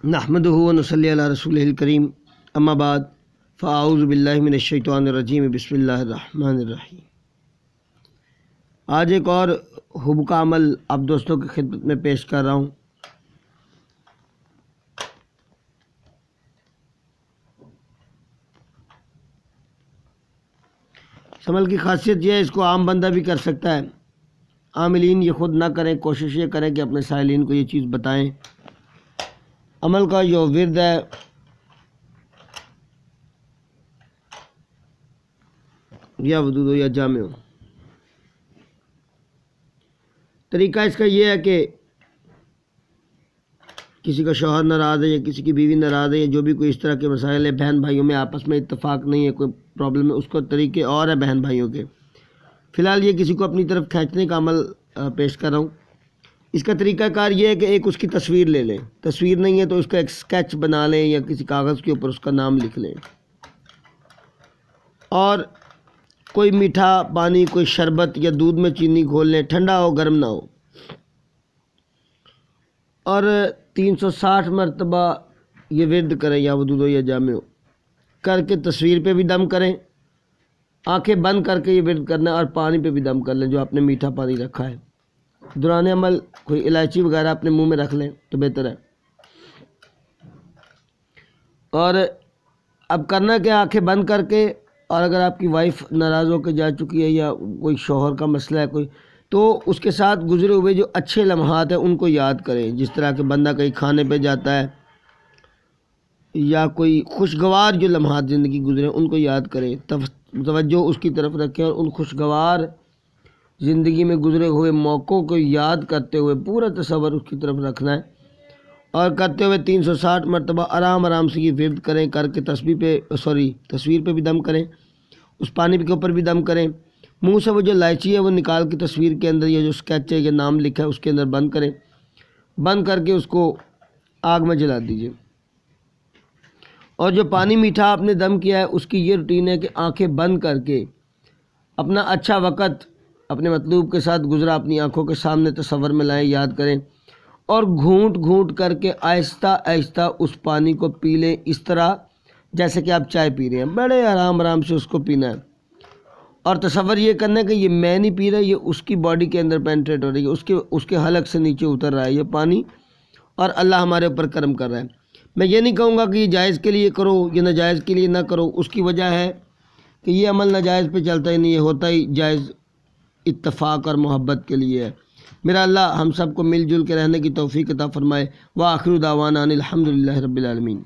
نحمدہ و نصلی علی رسولہ الکریم اما بعد فاعوذ باللہ من الشیطان الرجیم بسم اللہ الرحمن الرحیم۔ آج ایک اور حب کا عمل آپ دوستوں کی خدمت میں پیش کر رہا ہوں۔ اس عمل کی خاصیت یہ ہے، اس کو عام بندہ بھی کر سکتا ہے۔ عاملین یہ خود نہ کریں، کوشش یہ کریں کہ اپنے سائلین کو یہ چیز بتائیں۔ عمل کا جو ورد ہے یا ودود ہو یا جامع ہو، طریقہ اس کا یہ ہے کہ کسی کا شوہر ناراض ہے یا کسی کی بیوی ناراض ہے یا جو بھی کوئی اس طرح کے مسائل ہے، بہن بھائیوں میں آپس میں اتفاق نہیں ہے، کوئی پرابلم ہے، اس کو طریقے اور ہے بہن بھائیوں کے۔ فی الحال یہ کسی کو اپنی طرف کھینچنے کا عمل پیش کر رہا ہوں۔ اس کا طریقہ کار یہ ہے کہ ایک اس کی تصویر لے لیں، تصویر نہیں ہے تو اس کا ایک اسکیچ بنا لیں یا کسی کاغذ کے اوپر اس کا نام لکھ لیں، اور کوئی میٹھا پانی، کوئی شربت یا دودھ میں چینی گھول لیں، ٹھنڈا ہو گرم نہ ہو، اور 360 مرتبہ یہ ورد کریں، یا ودود ہو یا جامع ہو کر کے تصویر پہ بھی دم کریں، آنکھیں بند کر کے یہ ورد کرنا ہے، اور پانی پہ بھی دم کر لیں جو آپ نے میٹھا پانی رکھا ہے۔ دوران عمل کوئی الائچی وغیرہ اپنے منہ میں رکھ لیں تو بہتر ہے۔ اور اب کرنا کہ آنکھیں بند کر کے، اور اگر آپ کی وائف ناراض ہو کے جا چکی ہے یا کوئی شوہر کا مسئلہ ہے کوئی، تو اس کے ساتھ گزرے ہوئے جو اچھے لمحات ہیں ان کو یاد کریں۔ جس طرح کہ بندہ کہیں کھانے پہ جاتا ہے یا کوئی خوشگوار جو لمحات زندگی گزرے ان کو یاد کریں، توجہ اس کی طرف رکھیں، اور ان خوشگوار زندگی میں گزرے ہوئے موقعوں کو یاد کرتے ہوئے پورا تصور اس کی طرف رکھنا ہے، اور کرتے ہوئے 360 مرتبہ آرام آرام سے یہ ورد کریں، کر کے تصویر پہ بھی دم کریں، اس پانی کے اوپر بھی دم کریں، منہ سے وہ جو الائچی ہے وہ نکال کے تصویر کے اندر، یہ جو اسکیچ ہے یا نام لکھا ہے اس کے اندر بند کریں، بند کر کے اس کو آگ میں جلا دیجئے۔ اور جو پانی میٹھا آپ نے دم کیا ہے اس کی یہ روٹین ہے کہ آنکھیں بند کر کے اپنا اچھا وقت اپنے مطلوب کے ساتھ گزرا اپنی آنکھوں کے سامنے تصور میں لائیں، یاد کریں، اور گھونٹ گھونٹ کر کے آہستہ آہستہ اس پانی کو پی لیں، اس طرح جیسے کہ آپ چائے پی رہے ہیں، بڑے آرام آرام سے اس کو پینا ہے، اور تصور یہ کرنا ہے کہ یہ میں نہیں پی رہا، یہ اس کی باڈی کے اندر پینٹریٹ ہو رہی ہے، اس کے حلق سے نیچے اتر رہا ہے یہ پانی، اور اللہ ہمارے اوپر کرم کر رہا ہے۔ میں یہ نہیں کہوں گا کہ یہ جائز کے لیے کرو یا ناجائز کے لیے نہ کرو، اس کی وجہ ہے کہ یہ عمل ناجائز پہ چلتا ہی نہیں ہے، ہوتا ہی جائز اتفاق اور محبت کے لیے ہے۔ میرا اللہ ہم سب کو مل جل کے رہنے کی توفیق عطا فرمائے۔ وآخر دعوانا ان الحمد للہ رب العالمین۔